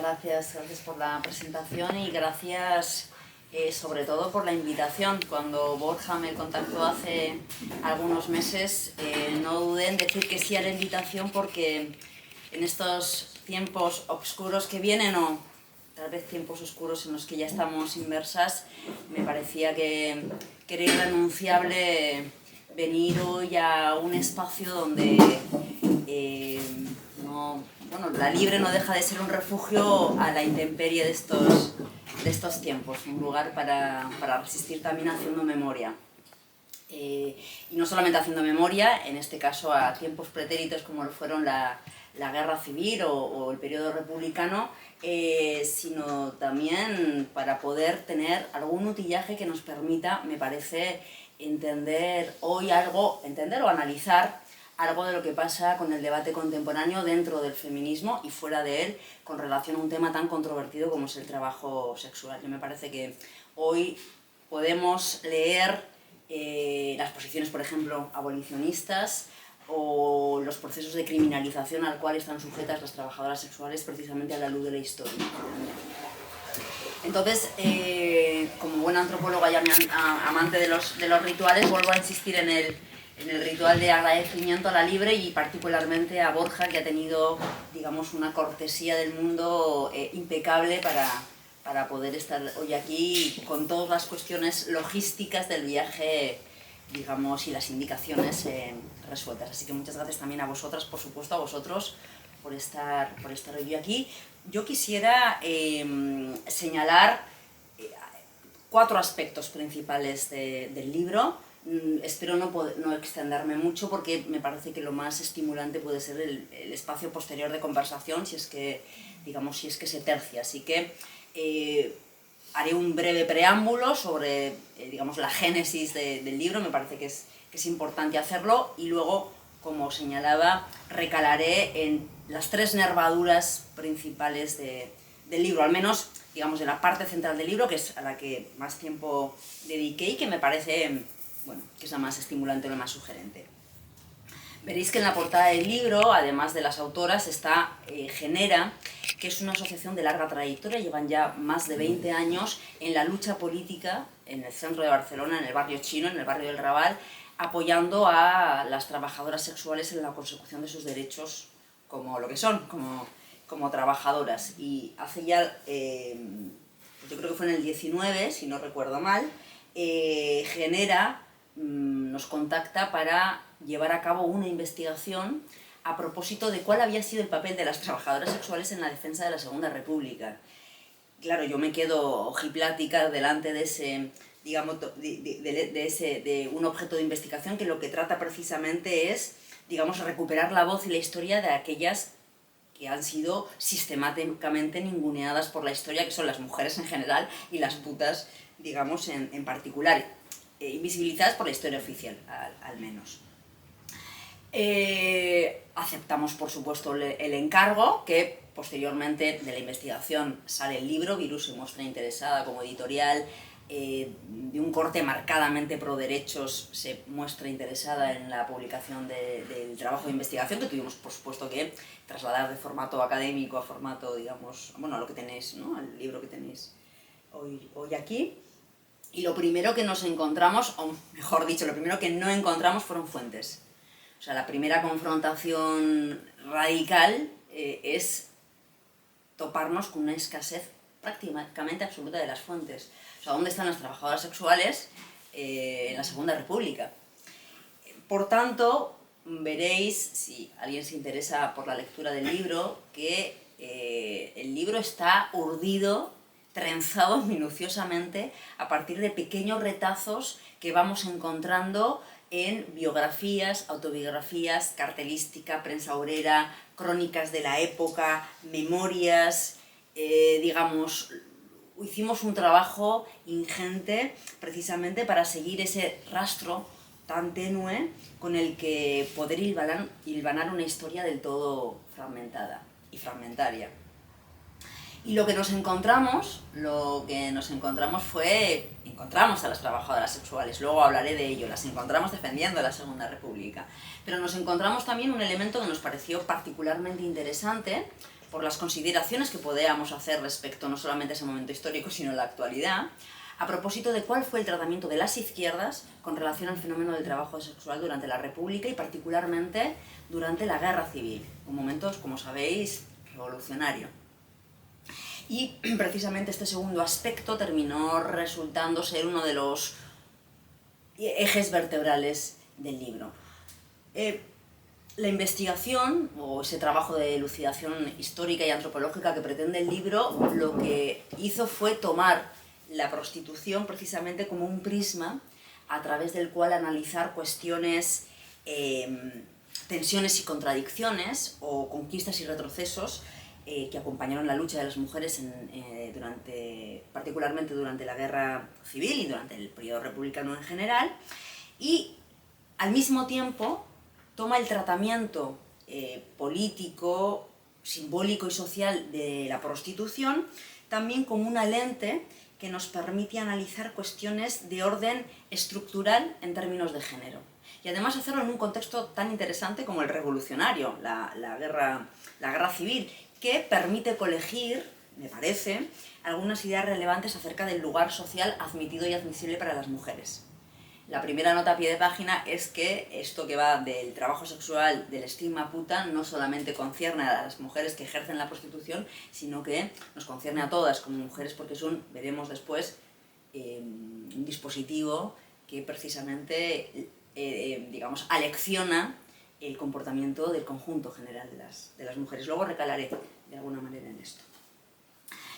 gracias por la presentación y gracias sobre todo por la invitación. Cuando Borja me contactó hace algunos meses, no dudé en decir que sí a la invitación porque en estos tiempos oscuros que vienen, o tal vez tiempos oscuros en los que ya estamos inmersas, me parecía que era irrenunciable venir hoy a un espacio donde la Libre no deja de ser un refugio a la intemperie de estos tiempos, un lugar para resistir también haciendo memoria. Y no solamente haciendo memoria, en este caso a tiempos pretéritos como lo fueron la guerra civil o el periodo republicano, sino también para poder tener algún utillaje que nos permita, me parece, entender o analizar algo de lo que pasa con el debate contemporáneo dentro del feminismo y fuera de él, con relación a un tema tan controvertido como es el trabajo sexual. Yo me parece que hoy podemos leer las posiciones, por ejemplo, abolicionistas o los procesos de criminalización al cual están sujetas las trabajadoras sexuales precisamente a la luz de la historia. Entonces, como buena antropóloga y amante de los rituales, vuelvo a insistir en el ritual de agradecimiento a la Libre y particularmente a Borja, que ha tenido, digamos, una cortesía del mundo impecable para poder estar hoy aquí con todas las cuestiones logísticas del viaje, digamos, y las indicaciones resueltas. Así que muchas gracias también a vosotras, por supuesto, a vosotros por estar hoy aquí. Yo quisiera señalar 4 aspectos principales del libro. Espero no extenderme mucho porque me parece que lo más estimulante puede ser el espacio posterior de conversación, si es que se tercia. Así que haré un breve preámbulo sobre la génesis del libro, me parece que es importante hacerlo, y luego, como señalaba, recalaré en las 3 nervaduras principales del libro, al menos digamos en la parte central del libro, que es a la que más tiempo dediqué y que me parece que es la más estimulante o la más sugerente. Veréis que en la portada del libro, además de las autoras, está Genera, que es una asociación de larga trayectoria, llevan ya más de 20 años en la lucha política en el centro de Barcelona, en el barrio chino, en el barrio del Raval, apoyando a las trabajadoras sexuales en la consecución de sus derechos como lo que son, como trabajadoras. Y hace ya, yo creo que fue en el 19, si no recuerdo mal, Genera nos contacta para llevar a cabo una investigación a propósito de cuál había sido el papel de las trabajadoras sexuales en la defensa de la Segunda República. Claro, yo me quedo ojiplática delante de ese, digamos, de un objeto de investigación que lo que trata precisamente es, digamos, recuperar la voz y la historia de aquellas que han sido sistemáticamente ninguneadas por la historia, que son las mujeres en general y las putas, digamos, en particular, invisibilizadas por la historia oficial, al menos. Aceptamos, por supuesto, el encargo, que posteriormente de la investigación sale el libro. Virus se muestra interesada como editorial, de un corte marcadamente pro derechos, se muestra interesada en la publicación del trabajo de investigación, que tuvimos, por supuesto, que trasladar de formato académico a formato, digamos, a lo que tenéis, ¿no?, al libro que tenéis hoy aquí. Y lo primero que nos encontramos, o mejor dicho, lo primero que no encontramos fueron fuentes. O sea, la primera confrontación radical es toparnos con una escasez prácticamente absoluta de las fuentes. O sea, ¿dónde están las trabajadoras sexuales en la Segunda República? Por tanto, veréis, si alguien se interesa por la lectura del libro, que el libro está urdido, trenzado minuciosamente a partir de pequeños retazos que vamos encontrando en biografías, autobiografías, cartelística, prensa obrera, crónicas de la época, memorias, digamos, hicimos un trabajo ingente precisamente para seguir ese rastro tan tenue con el que poder hilvanar una historia del todo fragmentada y fragmentaria. Y lo que nos encontramos fue, encontramos a las trabajadoras sexuales, luego hablaré de ello, las encontramos defendiendo la Segunda República, pero nos encontramos también un elemento que nos pareció particularmente interesante, por las consideraciones que podamos hacer respecto no solamente a ese momento histórico, sino a la actualidad, a propósito de cuál fue el tratamiento de las izquierdas con relación al fenómeno del trabajo sexual durante la República y particularmente durante la Guerra Civil, un momento, como sabéis, revolucionario. Y precisamente este segundo aspecto terminó resultando ser uno de los ejes vertebrales del libro. La investigación, o ese trabajo de elucidación histórica y antropológica que pretende el libro, lo que hizo fue tomar la prostitución precisamente como un prisma a través del cual analizar cuestiones, tensiones y contradicciones, o conquistas y retrocesos que acompañaron la lucha de las mujeres particularmente durante la Guerra Civil y durante el periodo republicano en general, y al mismo tiempo toma el tratamiento político, simbólico y social de la prostitución también como una lente que nos permite analizar cuestiones de orden estructural en términos de género. Y además hacerlo en un contexto tan interesante como el revolucionario, la guerra civil, que permite colegir, me parece, algunas ideas relevantes acerca del lugar social admitido y admisible para las mujeres. La primera nota a pie de página es que esto que va del trabajo sexual, del estigma puta, no solamente concierne a las mujeres que ejercen la prostitución, sino que nos concierne a todas como mujeres, porque son, veremos después, un dispositivo que precisamente, digamos, alecciona el comportamiento del conjunto general de las mujeres. Luego recalaré de alguna manera en esto.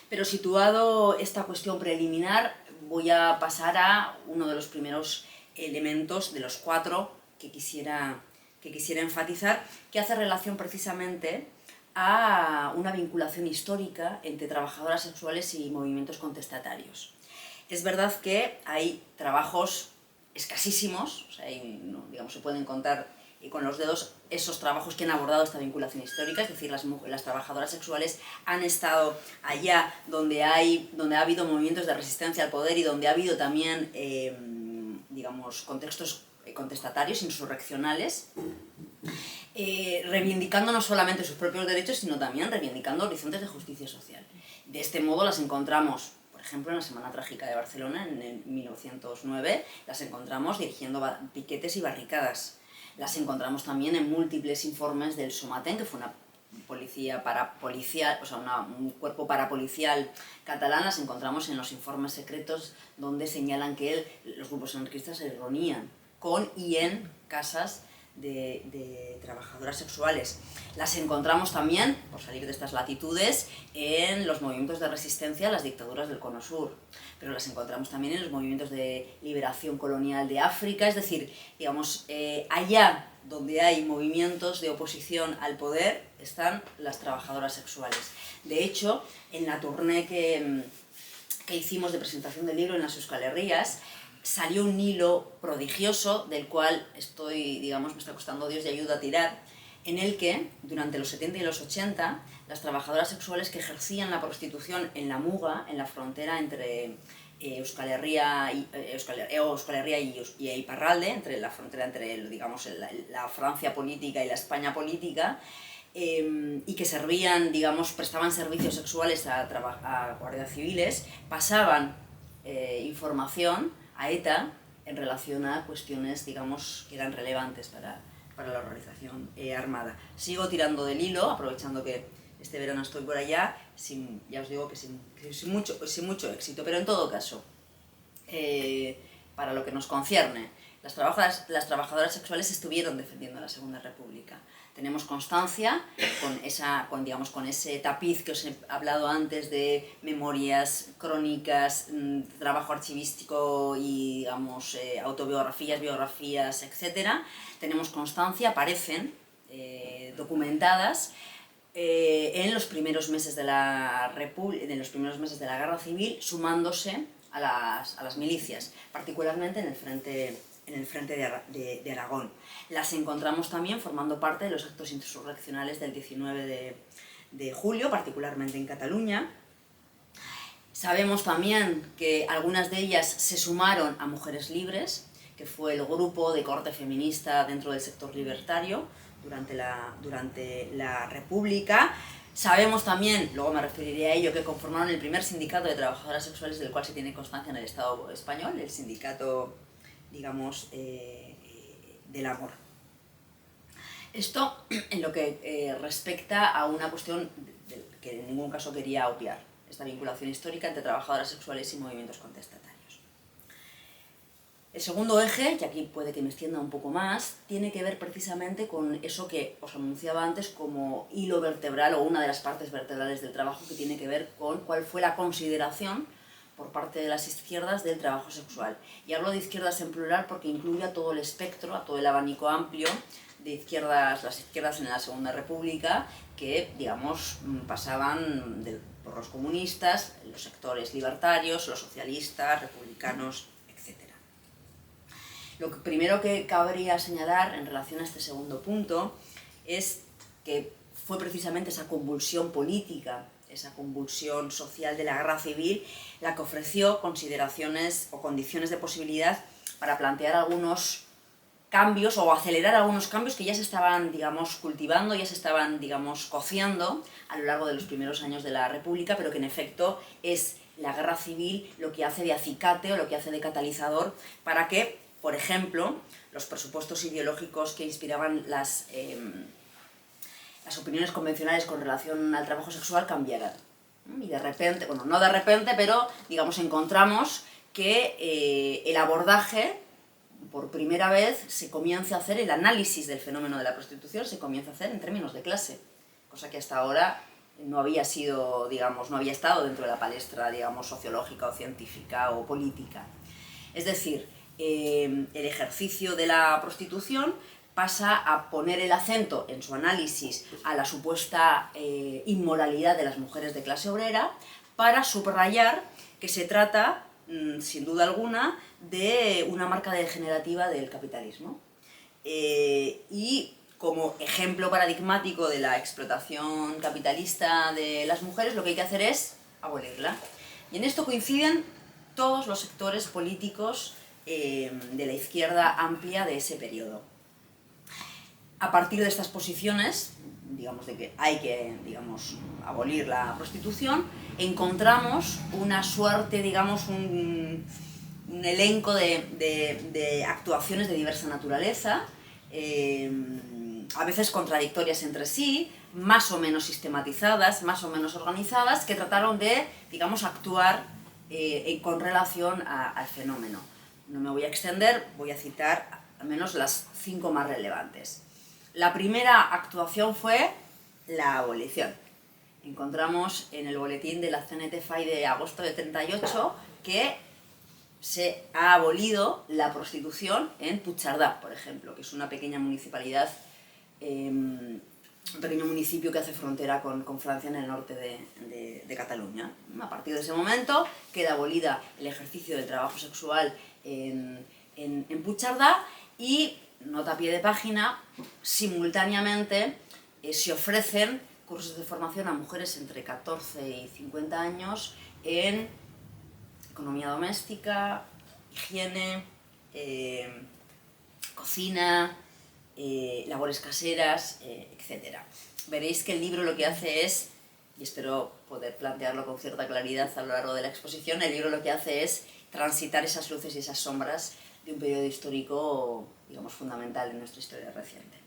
Pero situado esta cuestión preliminar, voy a pasar a uno de los primeros elementos de los 4 que quisiera enfatizar, que hace relación precisamente a una vinculación histórica entre trabajadoras sexuales y movimientos contestatarios. Es verdad que hay trabajos escasísimos, o sea, digamos, se pueden contar con los dedos esos trabajos que han abordado esta vinculación histórica, es decir, las trabajadoras sexuales han estado allá donde ha habido movimientos de resistencia al poder y donde ha habido también, digamos, contextos contestatarios, insurreccionales, reivindicando no solamente sus propios derechos, sino también reivindicando horizontes de justicia social. De este modo las encontramos, por ejemplo, en la Semana Trágica de Barcelona, en 1909, las encontramos dirigiendo piquetes y barricadas. Las encontramos también en múltiples informes del Somaten, que fue una policía parapolicial, o sea, un cuerpo parapolicial catalán. Las encontramos en los informes secretos donde señalan que los grupos anarquistas se reunían con y en casas de trabajadoras sexuales. Las encontramos también, por salir de estas latitudes, en los movimientos de resistencia a las dictaduras del Cono Sur, pero las encontramos también en los movimientos de liberación colonial de África, es decir, digamos, allá donde hay movimientos de oposición al poder están las trabajadoras sexuales. De hecho, en la tournée que hicimos de presentación del libro en las Euskal Herrias, salió un hilo prodigioso del cual me está costando Dios y ayuda a tirar, en el que, durante los 70 y los 80, las trabajadoras sexuales que ejercían la prostitución en la Muga, en la frontera entre Euskal Herria y Iparralde, entre la frontera entre, digamos, la Francia política y la España política, y que servían, digamos, prestaban servicios sexuales a guardias civiles, pasaban información a ETA en relación a cuestiones, digamos, que eran relevantes para la organización armada. Sigo tirando del hilo, aprovechando que este verano estoy por allá, ya os digo que sin mucho éxito, pero en todo caso, para lo que nos concierne, las trabajadoras sexuales estuvieron defendiendo la Segunda República. Tenemos constancia con ese tapiz que os he hablado antes de memorias, crónicas, trabajo archivístico y, digamos, autobiografías, biografías, etc. Tenemos constancia, aparecen documentadas en los primeros meses de la Guerra Civil, sumándose a las milicias, particularmente en el frente de Aragón. Las encontramos también formando parte de los actos insurreccionales del 19 de julio, particularmente en Cataluña. Sabemos también que algunas de ellas se sumaron a Mujeres Libres, que fue el grupo de corte feminista dentro del sector libertario durante la República. Sabemos también, luego me referiré a ello, que conformaron el primer sindicato de trabajadoras sexuales del cual se tiene constancia en el Estado español, el sindicato, digamos, del amor. Esto en lo que respecta a una cuestión que en ningún caso quería obviar, esta vinculación histórica entre trabajadoras sexuales y movimientos contestatarios. El segundo eje, y aquí puede que me extienda un poco más, tiene que ver precisamente con eso que os anunciaba antes como hilo vertebral o una de las partes vertebrales del trabajo, que tiene que ver con cuál fue la consideración por parte de las izquierdas del trabajo sexual. Y hablo de izquierdas en plural porque incluye a todo el espectro, a todo el abanico amplio de izquierdas, las izquierdas en la Segunda República, que, digamos, pasaban por los comunistas, los sectores libertarios, los socialistas, republicanos, etc. Lo primero que cabría señalar en relación a este segundo punto es que fue precisamente esa convulsión política, esa convulsión social de la guerra civil, la que ofreció consideraciones o condiciones de posibilidad para plantear algunos cambios o acelerar algunos cambios que ya se estaban, digamos, cultivando, ya se estaban, digamos, cociendo a lo largo de los primeros años de la República, pero que en efecto es la guerra civil lo que hace de acicate o lo que hace de catalizador para que, por ejemplo, los presupuestos ideológicos que inspiraban las opiniones convencionales con relación al trabajo sexual cambiaran. Y de repente, bueno, no de repente, pero digamos encontramos que el abordaje, por primera vez, se comienza a hacer el análisis del fenómeno de la prostitución, se comienza a hacer en términos de clase, cosa que hasta ahora no había sido, digamos, no había estado dentro de la palestra, digamos, sociológica o científica o política. Es decir, el ejercicio de la prostitución pasa a poner el acento en su análisis a la supuesta inmoralidad de las mujeres de clase obrera, para subrayar que se trata, sin duda alguna, de una marca degenerativa del capitalismo. Y como ejemplo paradigmático de la explotación capitalista de las mujeres, lo que hay que hacer es abolirla. Y en esto coinciden todos los sectores políticos de la izquierda amplia de ese periodo. A partir de estas posiciones, digamos, de que hay que, digamos, abolir la prostitución, encontramos una suerte, digamos, un elenco de actuaciones de diversa naturaleza, a veces contradictorias entre sí, más o menos sistematizadas, más o menos organizadas, que trataron de, digamos, actuar con relación al fenómeno. No me voy a extender, voy a citar al menos las 5 más relevantes. La primera actuación fue la abolición. Encontramos en el boletín de la CNT-FAI de agosto de 38 que se ha abolido la prostitución en Puigcerdà, por ejemplo, que es una pequeña municipalidad, un pequeño municipio que hace frontera con Francia en el norte de Cataluña. A partir de ese momento queda abolida el ejercicio del trabajo sexual en Puigcerdà y, nota a pie de página, simultáneamente se ofrecen cursos de formación a mujeres entre 14 y 50 años en economía doméstica, higiene, cocina, labores caseras, etc. Veréis que el libro lo que hace es, y espero poder plantearlo con cierta claridad a lo largo de la exposición, el libro lo que hace es transitar esas luces y esas sombras de un periodo histórico, digamos, fundamental en nuestra historia reciente.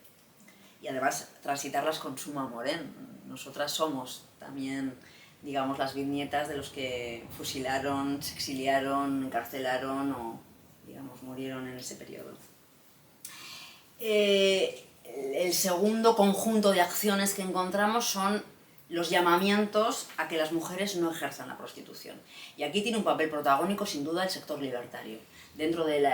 Y además transitarlas con sumo amor, ¿eh? Nosotras somos también, digamos, las bisnietas de los que fusilaron, se exiliaron, encarcelaron o, digamos, murieron en ese periodo. El segundo conjunto de acciones que encontramos son los llamamientos a que las mujeres no ejerzan la prostitución. Y aquí tiene un papel protagónico, sin duda, el sector libertario. Dentro del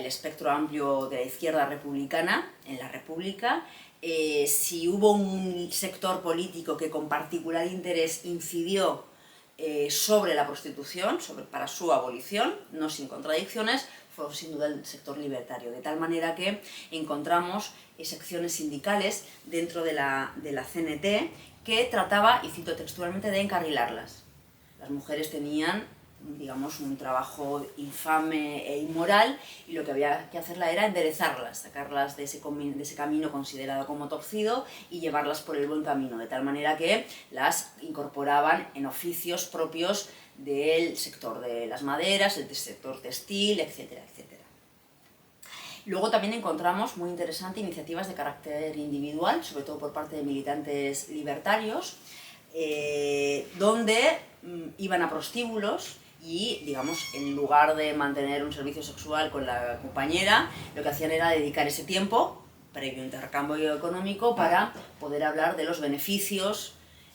espectro amplio de la izquierda republicana, en la República, si hubo un sector político que con particular interés incidió sobre la prostitución, para su abolición, no sin contradicciones, fue sin duda el sector libertario, de tal manera que encontramos secciones sindicales dentro de la CNT que trataba, y cito textualmente, de encarrilarlas. Las mujeres tenían digamos, un trabajo infame e inmoral, y lo que había que hacerla era enderezarlas, sacarlas de ese camino considerado como torcido y llevarlas por el buen camino, de tal manera que las incorporaban en oficios propios del sector de las maderas, el sector textil, etcétera, etcétera. Luego también encontramos, muy interesante, iniciativas de carácter individual, sobre todo por parte de militantes libertarios, donde iban a prostíbulos y, digamos, en lugar de mantener un servicio sexual con la compañera, lo que hacían era dedicar ese tiempo, previo intercambio económico, para poder hablar de los beneficios,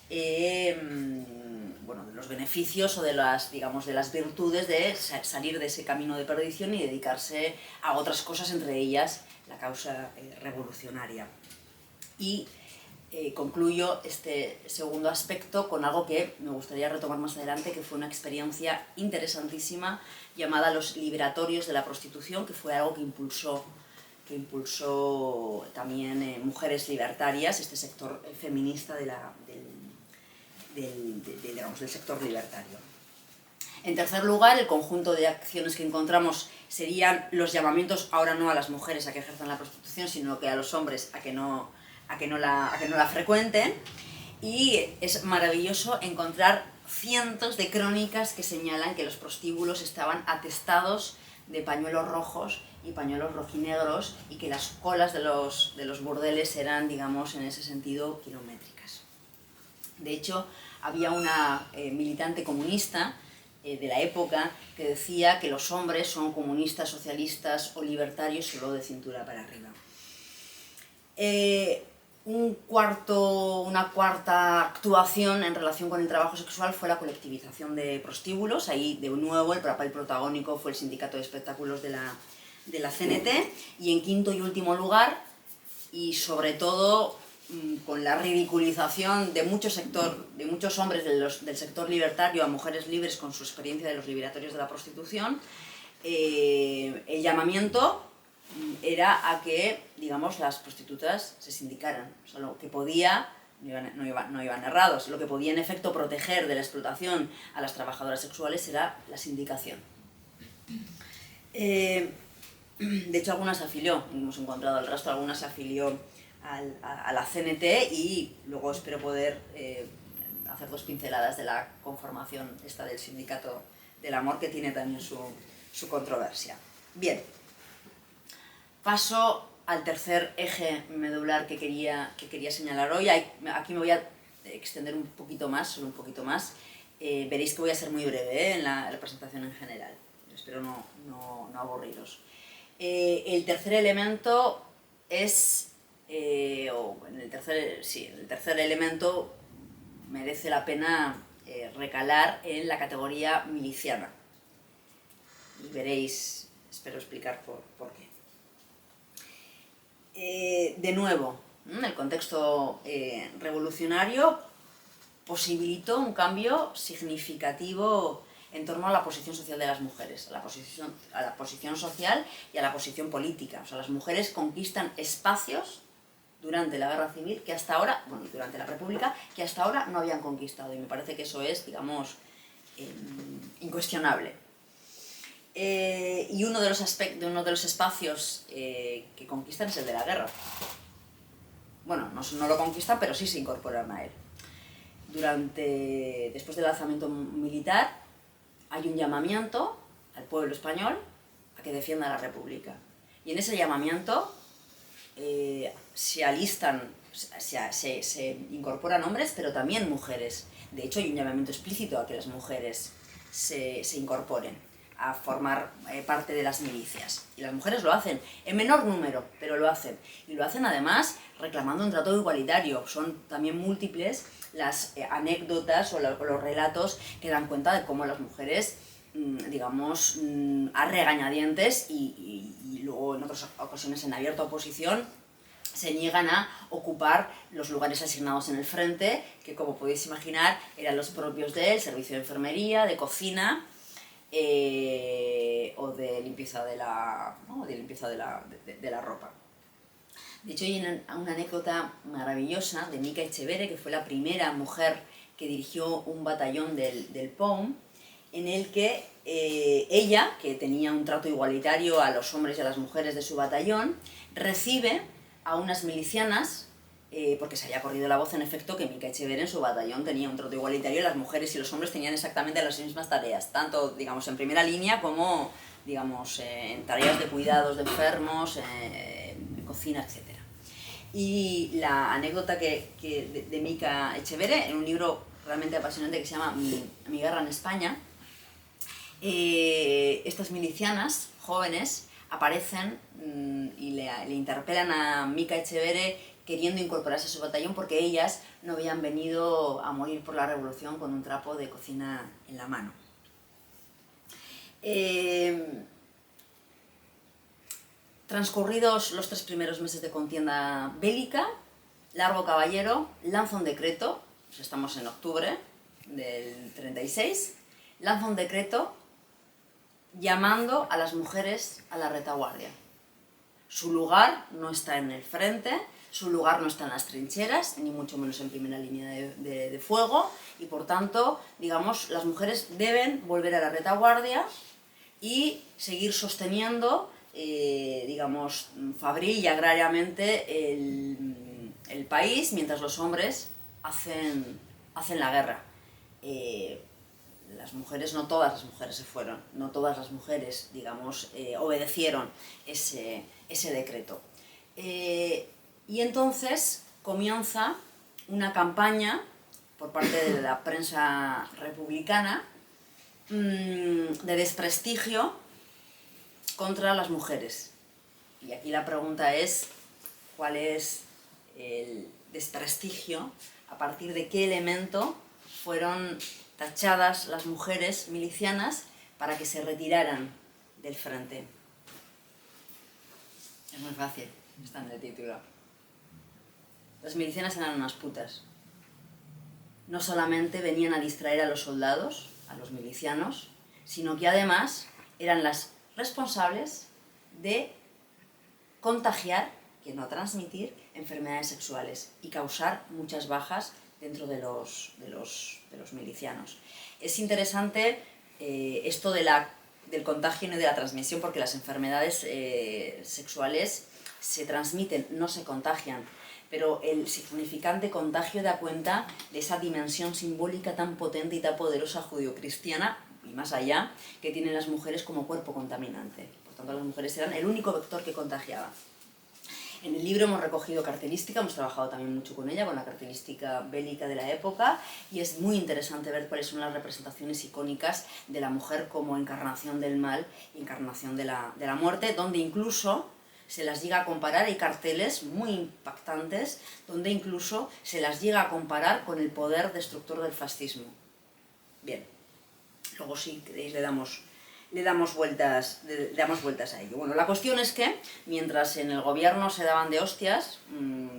bueno, de los beneficios o de las, digamos, de las virtudes de salir de ese camino de perdición y dedicarse a otras cosas, entre ellas la causa revolucionaria. Y concluyo este segundo aspecto con algo que me gustaría retomar más adelante, que fue una experiencia interesantísima llamada los liberatorios de la prostitución, que fue algo que impulsó también mujeres libertarias, este sector feminista digamos, del sector libertario. En tercer lugar, el conjunto de acciones que encontramos serían los llamamientos, ahora no a las mujeres a que ejerzan la prostitución, sino que a los hombres a que no la frecuenten, y es maravilloso encontrar cientos de crónicas que señalan que los prostíbulos estaban atestados de pañuelos rojos y pañuelos rojinegros, y que las colas de los burdeles eran, digamos, en ese sentido, kilométricas. De hecho, había una militante comunista de la época que decía que los hombres son comunistas, socialistas o libertarios solo de cintura para arriba. Una cuarta actuación en relación con el trabajo sexual fue la colectivización de prostíbulos. Ahí, de nuevo, el papel protagónico fue el Sindicato de Espectáculos de la CNT. Y en quinto y último lugar, y sobre todo con la ridiculización de muchos hombres del sector libertario a mujeres libres con su experiencia de los liberatorios de la prostitución, el llamamiento era a que, digamos, las prostitutas se sindicaran. O sea, lo que podía, no iban errados, lo que podía en efecto proteger de la explotación a las trabajadoras sexuales era la sindicación. De hecho, algunas se afilió, hemos encontrado el rastro, algunas se afilió a la CNT, y luego espero poder hacer dos pinceladas de la conformación esta del Sindicato del Amor, que tiene también su controversia. Bien, paso al tercer eje medular que quería señalar hoy. Aquí me voy a extender un poquito más, solo un poquito más. Veréis que voy a ser muy breve en la presentación en general. Espero no aburriros. El tercer elemento es... el tercer elemento merece la pena recalar en la categoría miliciana. Y veréis, espero explicar por qué. De nuevo, el contexto revolucionario posibilitó un cambio significativo en torno a la posición social de las mujeres, a la posición social y a la posición política. O sea, las mujeres conquistan espacios durante la Guerra Civil que hasta ahora, bueno, y durante la República, que hasta ahora no habían conquistado, y me parece que eso es, digamos, incuestionable. Y uno de los espacios que conquistan es el de la guerra. Bueno, no lo conquistan, pero sí se incorporan a él. Después del alzamiento militar, hay un llamamiento al pueblo español a que defienda la República. Y en ese llamamiento se alistan, se incorporan hombres, pero también mujeres. De hecho, hay un llamamiento explícito a que las mujeres se incorporen a formar parte de las milicias. Y las mujeres lo hacen, en menor número, pero lo hacen. Y lo hacen además reclamando un trato igualitario. Son también múltiples las anécdotas o los relatos que dan cuenta de cómo las mujeres, digamos, a regañadientes y luego en otras ocasiones en abierta oposición, se niegan a ocupar los lugares asignados en el frente, que, como podéis imaginar, eran los propios del servicio de enfermería, de cocina, o de limpieza de la ropa. De hecho, hay una anécdota maravillosa de Mica Echeverre, que fue la primera mujer que dirigió un batallón del POUM, en el que ella, que tenía un trato igualitario a los hombres y a las mujeres de su batallón, recibe a unas milicianas, porque se había corrido la voz en efecto que Mica Etxeberria en su batallón tenía un trato igualitario y las mujeres y los hombres tenían exactamente las mismas tareas, tanto digamos en primera línea como digamos en tareas de cuidados de enfermos, cocina, etc. Y la anécdota de Mica Etxeberria, en un libro realmente apasionante que se llama Mi guerra en España, estas milicianas jóvenes aparecen y le interpelan a Mica Etxeberria queriendo incorporarse a su batallón porque ellas no habían venido a morir por la revolución con un trapo de cocina en la mano. Transcurridos los 3 primeros meses de contienda bélica, Largo Caballero lanza un decreto, pues estamos en octubre del 36, lanza un decreto llamando a las mujeres a la retaguardia. Su lugar no está en el frente, su lugar no está en las trincheras, ni mucho menos en primera línea de fuego, y por tanto, digamos, las mujeres deben volver a la retaguardia y seguir sosteniendo, digamos, fabril y agrariamente el país, mientras los hombres hacen la guerra. Las mujeres, no todas las mujeres se fueron, no todas las mujeres, digamos, obedecieron ese decreto. Y entonces comienza una campaña por parte de la prensa republicana de desprestigio contra las mujeres. Y aquí la pregunta es, ¿cuál es el desprestigio? ¿A partir de qué elemento fueron tachadas las mujeres milicianas para que se retiraran del frente? Es muy fácil, está en el título. Las milicianas eran unas putas. No solamente venían a distraer a los soldados, a los milicianos, sino que además eran las responsables de contagiar, que no transmitir, enfermedades sexuales y causar muchas bajas dentro de los milicianos. Es interesante esto del contagio y de la transmisión, porque las enfermedades sexuales se transmiten, no se contagian, pero el significante contagio da cuenta de esa dimensión simbólica tan potente y tan poderosa judio-cristiana, y más allá, que tienen las mujeres como cuerpo contaminante. Por tanto, las mujeres eran el único vector que contagiaba. En el libro hemos recogido cartelística, hemos trabajado también mucho con ella, con la cartelística bélica de la época, y es muy interesante ver cuáles son las representaciones icónicas de la mujer como encarnación del mal, encarnación de la muerte, donde incluso se las llega a comparar, hay carteles muy impactantes, donde incluso se las llega a comparar con el poder destructor del fascismo. Bien, luego si queréis le damos vueltas a ello. Bueno, la cuestión es que, mientras en el gobierno se daban de hostias,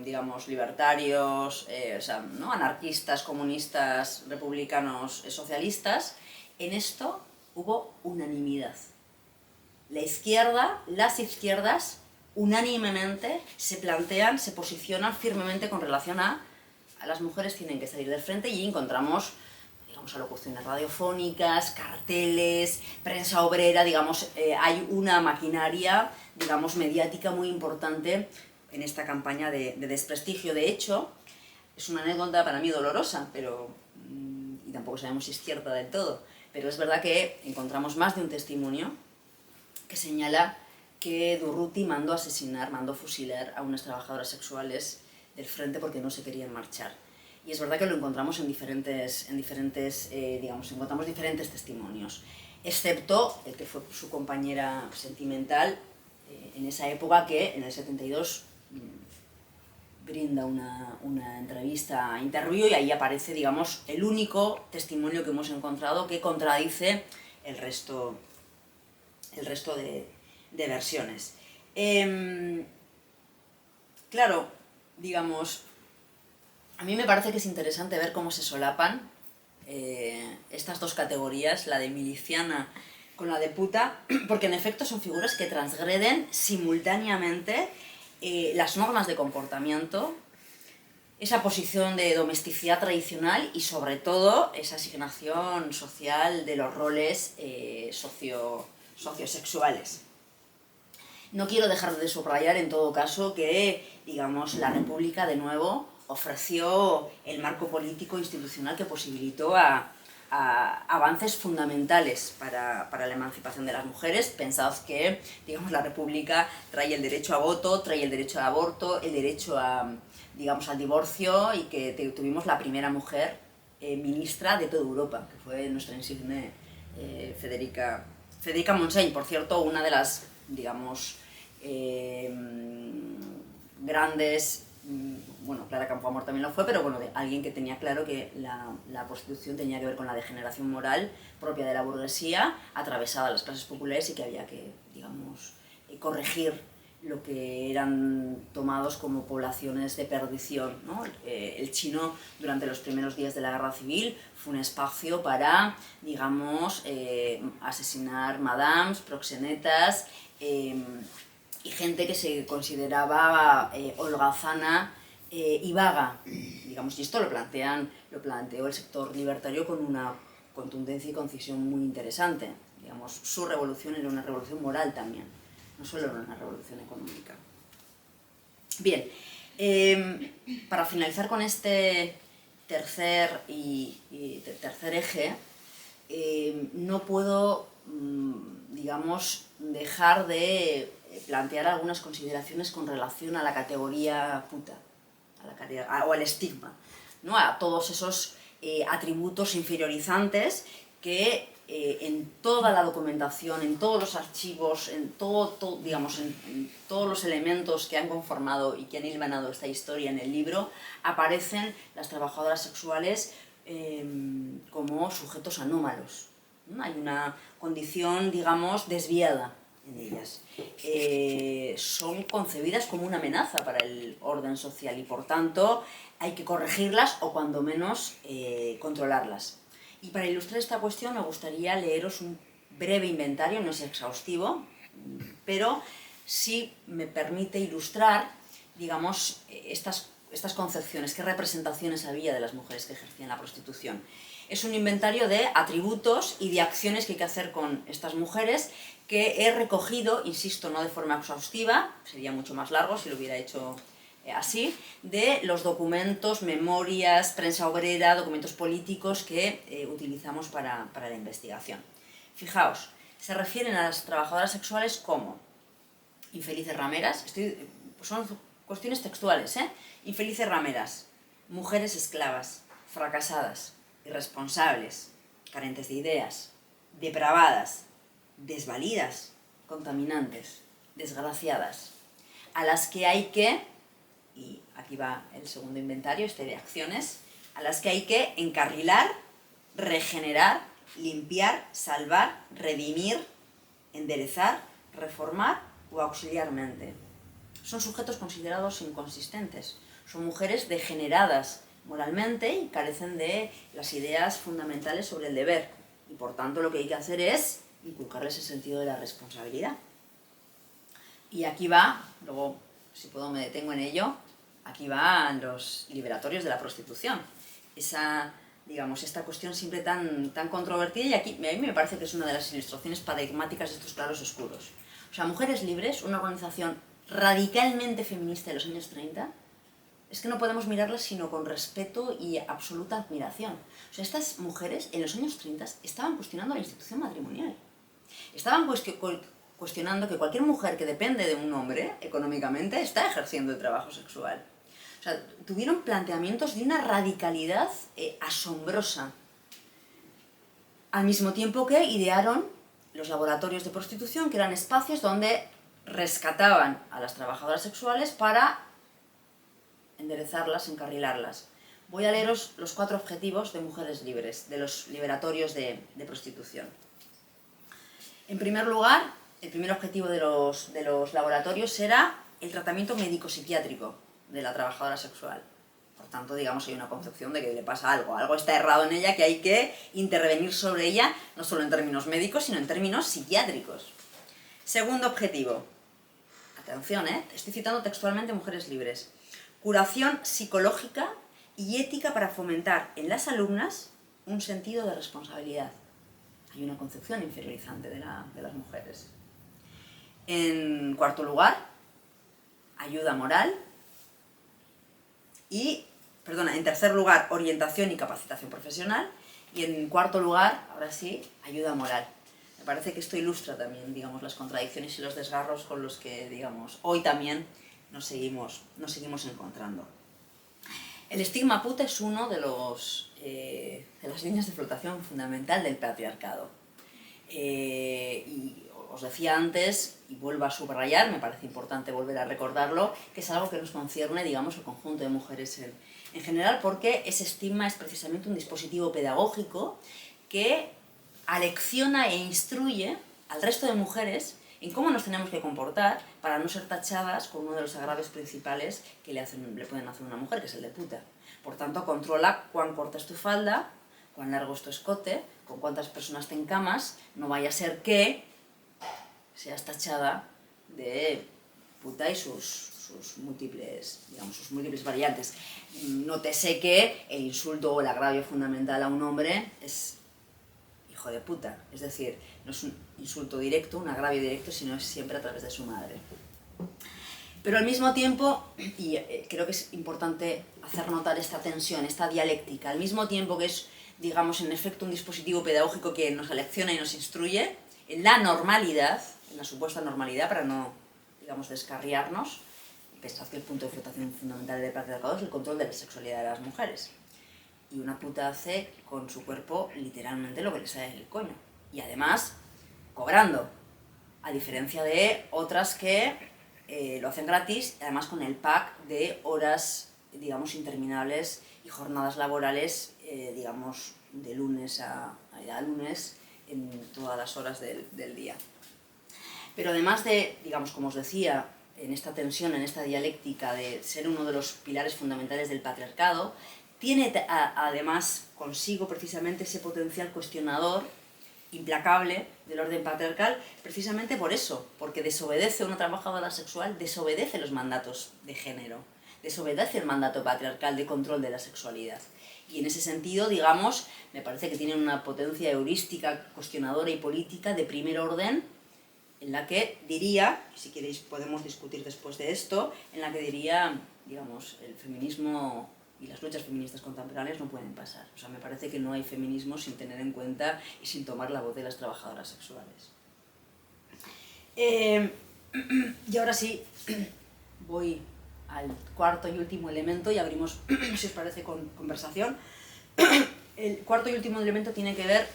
digamos, libertarios, o sea, ¿no?, anarquistas, comunistas, republicanos, socialistas, en esto hubo unanimidad. La izquierda, las izquierdas, unánimemente se plantean, se posicionan firmemente con relación a las mujeres tienen que salir del frente, y encontramos, digamos, alocuciones radiofónicas, carteles, prensa obrera, digamos, hay una maquinaria, digamos, mediática muy importante en esta campaña de desprestigio. De hecho, es una anécdota para mí dolorosa, pero y tampoco sabemos si es cierta del todo, pero es verdad que encontramos más de un testimonio que señala que Durruti mandó asesinar, mandó fusilar a unas trabajadoras sexuales del frente porque no se querían marchar. Y es verdad que lo encontramos en diferentes digamos, encontramos diferentes testimonios, excepto el que fue su compañera sentimental en esa época, que en el 72 brinda una entrevista a Interview, y ahí aparece, digamos, el único testimonio que hemos encontrado que contradice el resto de versiones. Claro, digamos, a mí me parece que es interesante ver cómo se solapan estas dos categorías, la de miliciana con la de puta, porque en efecto son figuras que transgreden simultáneamente las normas de comportamiento esa posición de domesticidad tradicional y sobre todo esa asignación social de los roles sociosexuales. No quiero dejar de subrayar en todo caso que, digamos, la República de nuevo ofreció el marco político e institucional que posibilitó a avances fundamentales para la emancipación de las mujeres. Pensad que, digamos, la República trae el derecho a voto, trae el derecho al aborto, el derecho digamos, al divorcio, y que tuvimos la primera mujer ministra de toda Europa, que fue nuestra insigne Federica Montseny, por cierto, una de las, digamos, grandes, bueno, Clara Campoamor también lo fue, pero bueno, alguien que tenía claro que la prostitución tenía que ver con la degeneración moral propia de la burguesía, atravesada a las clases populares, y que había que, digamos, corregir lo que eran tomados como poblaciones de perdición, ¿no? El chino, durante los primeros días de la guerra civil, fue un espacio para, digamos, asesinar madames, proxenetas, y gente que se consideraba holgazana y vaga, digamos, y esto lo planteó el sector libertario con una contundencia y concisión muy interesante. Digamos, su revolución era una revolución moral también, no solo era una revolución económica. Bien, para finalizar con este tercer eje, no puedo, digamos, dejar de plantear algunas consideraciones con relación a la categoría puta, o al estigma, ¿no? A todos esos atributos inferiorizantes que en toda la documentación, en todos los archivos, digamos, en todos los elementos que han conformado y que han hilvanado esta historia en el libro, aparecen las trabajadoras sexuales como sujetos anómalos, ¿no? Hay una condición, digamos, desviada en ellas. Son concebidas como una amenaza para el orden social y, por tanto, hay que corregirlas o, cuando menos, controlarlas. Y para ilustrar esta cuestión me gustaría leeros un breve inventario, no es exhaustivo, pero sí me permite ilustrar, digamos, estas concepciones, qué representaciones había de las mujeres que ejercían la prostitución. Es un inventario de atributos y de acciones que hay que hacer con estas mujeres, que he recogido, insisto, no de forma exhaustiva, sería mucho más largo si lo hubiera hecho así, de los documentos, memorias, prensa obrera, documentos políticos que utilizamos para la investigación. Fijaos, se refieren a las trabajadoras sexuales como infelices rameras, son cuestiones textuales, infelices rameras, mujeres esclavas, fracasadas, irresponsables, carentes de ideas, depravadas, desvalidas, contaminantes, desgraciadas, a las que hay que, y aquí va el segundo inventario, de acciones, a las que hay que encarrilar, regenerar, limpiar, salvar, redimir, enderezar, reformar o auxiliarmente. Son sujetos considerados inconsistentes, son mujeres degeneradas moralmente y carecen de las ideas fundamentales sobre el deber, y por tanto lo que hay que hacer es inculcarles el sentido de la responsabilidad. Y aquí va, luego si puedo me detengo en ello, aquí van los liberatorios de la prostitución. Digamos, esta cuestión siempre tan controvertida, y aquí a mí me parece que es una de las ilustraciones paradigmáticas de estos claros oscuros. O sea, Mujeres Libres, una organización radicalmente feminista de los años 30, es que no podemos mirarlas sino con respeto y absoluta admiración. O sea, estas mujeres en los años 30 estaban cuestionando la institución matrimonial. Estaban cuestionando que cualquier mujer que depende de un hombre económicamente está ejerciendo el trabajo sexual. O sea, tuvieron planteamientos de una radicalidad asombrosa. Al mismo tiempo que idearon los laboratorios de prostitución, que eran espacios donde rescataban a las trabajadoras sexuales para enderezarlas, encarrilarlas. Voy a leeros los 4 objetivos de Mujeres Libres, de los liberatorios de prostitución. En primer lugar, el primer objetivo de los laboratorios era el tratamiento médico-psiquiátrico de la trabajadora sexual. Por tanto, digamos, hay una concepción de que le pasa algo está errado en ella, que hay que intervenir sobre ella, no solo en términos médicos, sino en términos psiquiátricos. Segundo objetivo. Atención, estoy citando textualmente Mujeres Libres. Curación psicológica y ética para fomentar en las alumnas un sentido de responsabilidad. Hay una concepción inferiorizante de las mujeres. En cuarto lugar, ayuda moral. En tercer lugar, orientación y capacitación profesional. Y en cuarto lugar, ahora sí, ayuda moral. Me parece que esto ilustra también, digamos, las contradicciones y los desgarros con los que, digamos, hoy también nos seguimos encontrando. El estigma puta es uno de las líneas de flotación fundamental del patriarcado. Y os decía antes, y vuelvo a subrayar, me parece importante volver a recordarlo, que es algo que nos concierne, digamos, al conjunto de mujeres en general, porque ese estigma es precisamente un dispositivo pedagógico que alecciona e instruye al resto de mujeres en cómo nos tenemos que comportar para no ser tachadas con uno de los agravios principales que le pueden hacer a una mujer, que es el de puta. Por tanto, controla cuán corta es tu falda, cuán largo es tu escote, con cuántas personas te encamas, no vaya a ser que seas tachada de puta y sus múltiples variantes. Nótese que el insulto o el agravio fundamental a un hombre es hijo de puta, es decir, no es un insulto directo, un agravio directo, sino es siempre a través de su madre. Pero al mismo tiempo, y creo que es importante hacer notar esta tensión, esta dialéctica, al mismo tiempo que es, digamos, en efecto un dispositivo pedagógico que nos alecciona y nos instruye, en la normalidad, en la supuesta normalidad, para no, digamos, descarriarnos, pensad que el punto de flotación fundamental del patriarcado es el control de la sexualidad de las mujeres. Y una puta hace con su cuerpo literalmente lo que le sale del coño. Y además, cobrando. A diferencia de otras que lo hacen gratis, además con el pack de horas, digamos, interminables y jornadas laborales, digamos, de lunes a lunes, en todas las horas del día. Pero además de, digamos, como os decía, en esta tensión, en esta dialéctica de ser uno de los pilares fundamentales del patriarcado, tiene además consigo precisamente ese potencial cuestionador implacable del orden patriarcal, precisamente por eso, porque desobedece una trabajadora sexual, desobedece los mandatos de género, desobedece el mandato patriarcal de control de la sexualidad. Y en ese sentido, digamos, me parece que tienen una potencia heurística, cuestionadora y política de primer orden, en la que diría, si queréis podemos discutir después de esto, en la que diría, digamos, el feminismo y las luchas feministas contemporáneas no pueden pasar. O sea, me parece que no hay feminismo sin tener en cuenta y sin tomar la voz de las trabajadoras sexuales. Y ahora sí, voy al cuarto y último elemento y abrimos, si os parece, conversación. El cuarto y último elemento tiene que ver,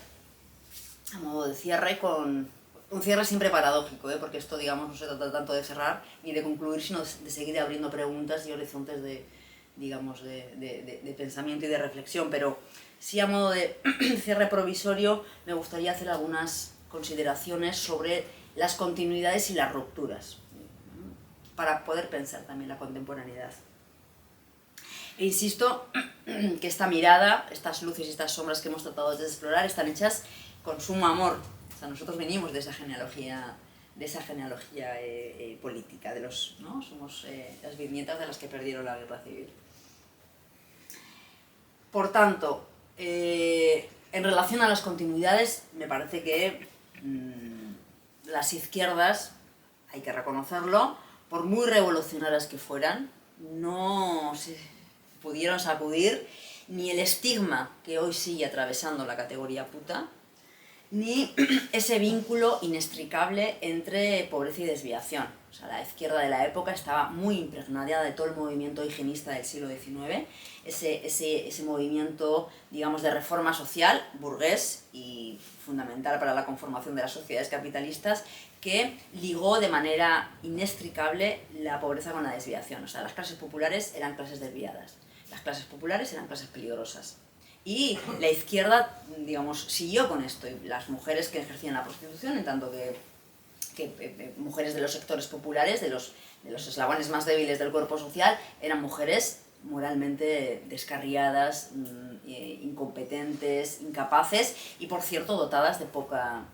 a modo de cierre, con un cierre siempre paradójico, porque esto, digamos, no se trata tanto de cerrar ni de concluir, sino de seguir abriendo preguntas y horizontes de pensamiento y de reflexión, pero sí, a modo de cierre provisorio, me gustaría hacer algunas consideraciones sobre las continuidades y las rupturas, para poder pensar también la contemporaneidad. E insisto que esta mirada, estas luces y estas sombras que hemos tratado de explorar están hechas con sumo amor. O sea, nosotros venimos de esa genealogía política, ¿no? Somos las bisnietas de las que perdieron la guerra civil. Por tanto, en relación a las continuidades, me parece que las izquierdas, hay que reconocerlo, por muy revolucionarias que fueran, no se pudieron sacudir ni el estigma que hoy sigue atravesando la categoría puta, ni ese vínculo inextricable entre pobreza y desviación. O sea, la izquierda de la época estaba muy impregnada de todo el movimiento higienista del siglo XIX, ese movimiento, digamos, de reforma social, burgués y fundamental para la conformación de las sociedades capitalistas, que ligó de manera inextricable la pobreza con la desviación. O sea, las clases populares eran clases desviadas, las clases populares eran clases peligrosas. Y la izquierda, digamos, siguió con esto, y las mujeres que ejercían la prostitución, en tanto que mujeres de los sectores populares, de los eslabones más débiles del cuerpo social, eran mujeres moralmente descarriadas, incompetentes, incapaces y, por cierto, dotadas de poca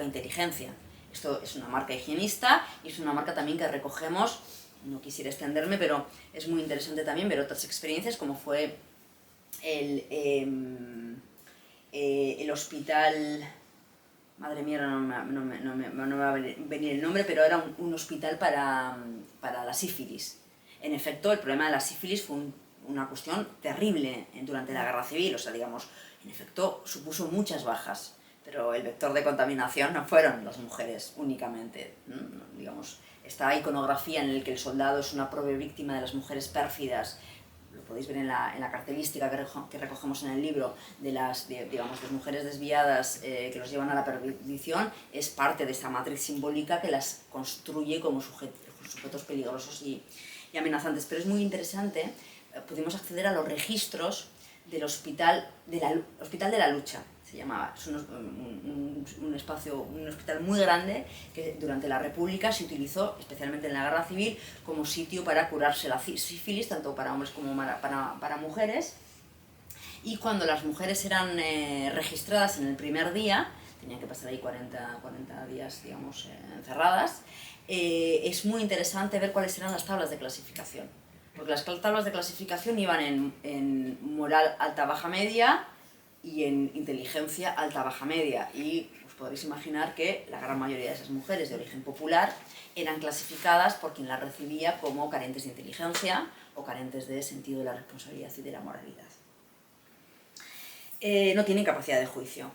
inteligencia. Esto es una marca higienista y es una marca también que recogemos no quisiera extenderme, pero es muy interesante también ver otras experiencias como fue el hospital, madre mía, no me va a venir el nombre, pero era un hospital para la sífilis. En efecto, el problema de la sífilis fue una cuestión terrible durante la Guerra Civil, o sea, digamos, en efecto supuso muchas bajas, pero el vector de contaminación no fueron las mujeres únicamente, ¿no? Digamos, esta iconografía en la que el soldado es una pobre víctima de las mujeres pérfidas, lo podéis ver en la cartelística que recogemos en el libro, de las mujeres desviadas que los llevan a la perdición, es parte de esta matriz simbólica que las construye como sujetos peligrosos y amenazantes. Pero es muy interesante, pudimos acceder a los registros del Hospital de la Lucha, se llamaba. Es un hospital muy grande que durante la República se utilizó, especialmente en la Guerra Civil, como sitio para curarse la sífilis, tanto para hombres como para mujeres. Y cuando las mujeres eran registradas en el primer día, tenían que pasar ahí 40 días, digamos, encerradas, es muy interesante ver cuáles eran las tablas de clasificación. Porque las tablas de clasificación iban en moral alta-baja media y en inteligencia alta-baja media. Y os podréis imaginar que la gran mayoría de esas mujeres de origen popular eran clasificadas por quien las recibía como carentes de inteligencia o carentes de sentido de la responsabilidad y de la moralidad. No tienen capacidad de juicio.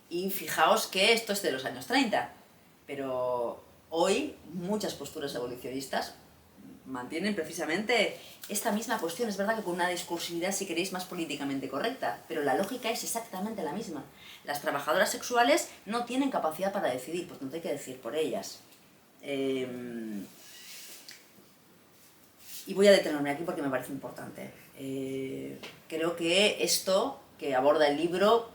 Y fijaos que esto es de los años 30, pero hoy muchas posturas abolicionistas mantienen precisamente esta misma cuestión. Es verdad que con una discursividad, si queréis, más políticamente correcta, pero la lógica es exactamente la misma. Las trabajadoras sexuales no tienen capacidad para decidir, pues no hay que decir por ellas. Y voy a detenerme aquí porque me parece importante. Creo que esto que aborda el libro,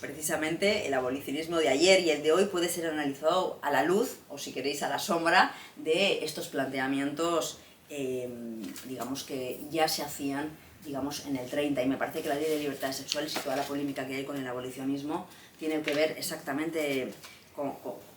precisamente el abolicionismo de ayer y el de hoy, puede ser analizado a la luz, o si queréis a la sombra, de estos planteamientos, digamos, que ya se hacían, digamos, en el 30, y me parece que la ley de libertades sexuales y toda la polémica que hay con el abolicionismo tiene que ver exactamente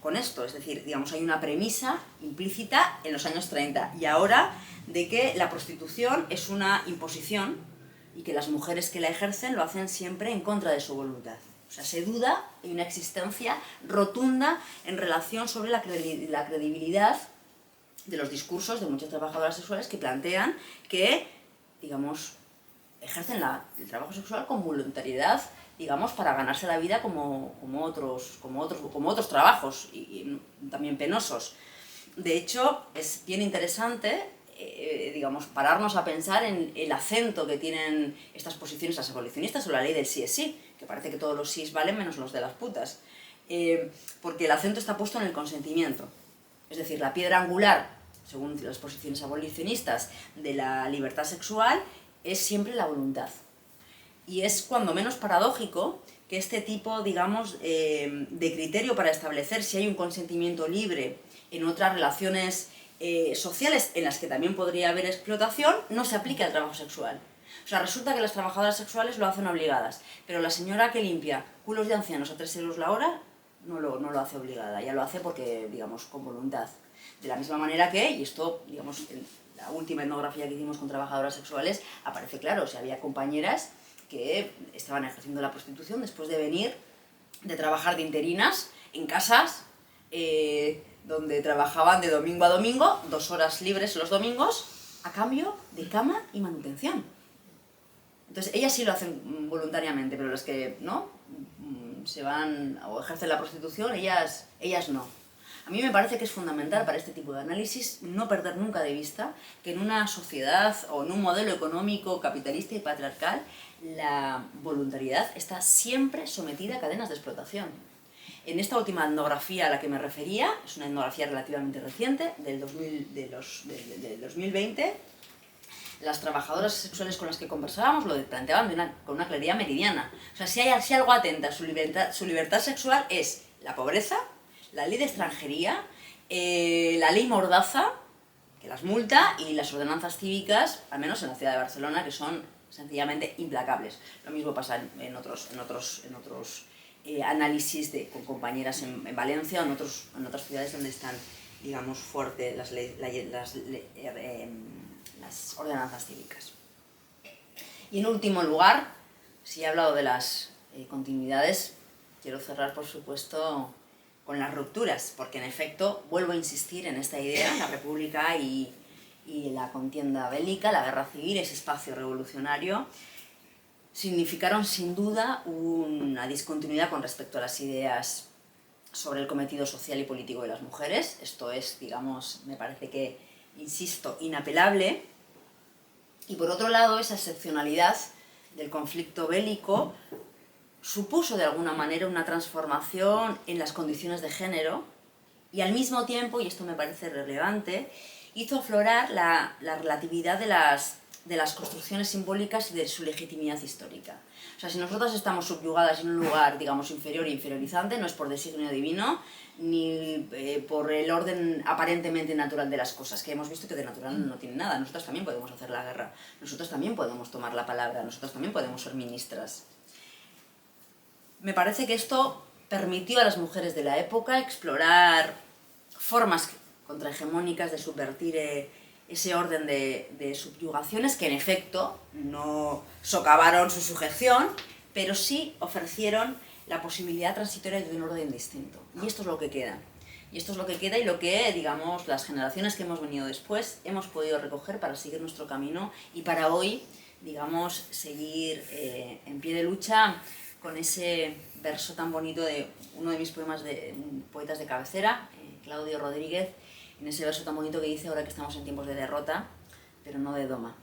con esto. Es decir, digamos, hay una premisa implícita en los años 30 y ahora de que la prostitución es una imposición y que las mujeres que la ejercen lo hacen siempre en contra de su voluntad. O sea, se duda, hay una existencia rotunda en relación sobre la credibilidad de los discursos de muchas trabajadoras sexuales que plantean que, digamos, ejercen el trabajo sexual con voluntariedad, digamos, para ganarse la vida como otros trabajos, y también penosos. De hecho, es bien interesante, digamos, pararnos a pensar en el acento que tienen estas posiciones las abolicionistas o la ley del sí es sí, que parece que todos los sís valen menos los de las putas, porque el acento está puesto en el consentimiento. Es decir, la piedra angular, según las posiciones abolicionistas, de la libertad sexual es siempre la voluntad. Y es cuando menos paradójico que este tipo, digamos, de criterio para establecer si hay un consentimiento libre en otras relaciones sociales en las que también podría haber explotación, no se aplique al trabajo sexual. O sea, resulta que las trabajadoras sexuales lo hacen obligadas, pero la señora que limpia culos de ancianos a 3 euros la hora no lo hace obligada, ya lo hace porque, digamos, con voluntad. De la misma manera que, y esto, digamos, en la última etnografía que hicimos con trabajadoras sexuales, aparece claro, o sea, había compañeras que estaban ejerciendo la prostitución después de venir de trabajar de interinas en casas donde trabajaban de domingo a domingo, 2 horas libres los domingos, a cambio de cama y manutención. Entonces, ellas sí lo hacen voluntariamente, pero las que no se van o ejercen la prostitución, ellas no. A mí me parece que es fundamental para este tipo de análisis no perder nunca de vista que en una sociedad o en un modelo económico capitalista y patriarcal la voluntariedad está siempre sometida a cadenas de explotación. En esta última etnografía a la que me refería, es una etnografía relativamente reciente, del 2020, las trabajadoras sexuales con las que conversábamos lo planteaban con una claridad meridiana. O sea, si algo atenta a su libertad sexual es la pobreza, la ley de extranjería, la ley Mordaza, que las multa, y las ordenanzas cívicas, al menos en la ciudad de Barcelona, que son sencillamente implacables. Lo mismo pasa en otros análisis con compañeras en Valencia o en otras ciudades donde están digamos, fuerte las ordenanzas cívicas. Y en último lugar, si he hablado de las continuidades, quiero cerrar, por supuesto, con las rupturas, porque en efecto, vuelvo a insistir en esta idea, la República y la contienda bélica, la guerra civil, ese espacio revolucionario, significaron sin duda una discontinuidad con respecto a las ideas sobre el cometido social y político de las mujeres. Esto es, digamos, me parece que, insisto, inapelable. Y por otro lado, esa excepcionalidad del conflicto bélico supuso de alguna manera una transformación en las condiciones de género y al mismo tiempo, y esto me parece relevante, hizo aflorar la relatividad de las construcciones simbólicas y de su legitimidad histórica. O sea, si nosotras estamos subyugadas en un lugar, digamos, inferior e inferiorizante, no es por designio divino, ni por el orden aparentemente natural de las cosas, que hemos visto que de natural no tiene nada. Nosotras también podemos hacer la guerra, nosotras también podemos tomar la palabra, nosotras también podemos ser ministras. Me parece que esto permitió a las mujeres de la época explorar formas contrahegemónicas de subvertir ese orden de subyugaciones que en efecto no socavaron su sujeción, pero sí ofrecieron la posibilidad transitoria de un orden distinto. Y esto es lo que queda. Y esto es lo que queda y lo que, digamos, las generaciones que hemos venido después hemos podido recoger para seguir nuestro camino y para hoy, digamos, seguir en pie de lucha con ese verso tan bonito de uno de mis poetas de cabecera, Claudio Rodríguez, en ese verso tan bonito que dice: ahora que estamos en tiempos de derrota, pero no de doma.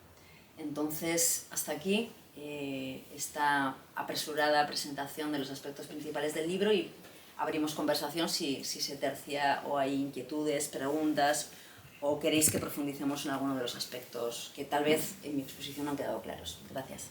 Entonces, hasta aquí esta apresurada presentación de los aspectos principales del libro y abrimos conversación si se tercia o hay inquietudes, preguntas o queréis que profundicemos en alguno de los aspectos que tal vez en mi exposición no han quedado claros. Gracias.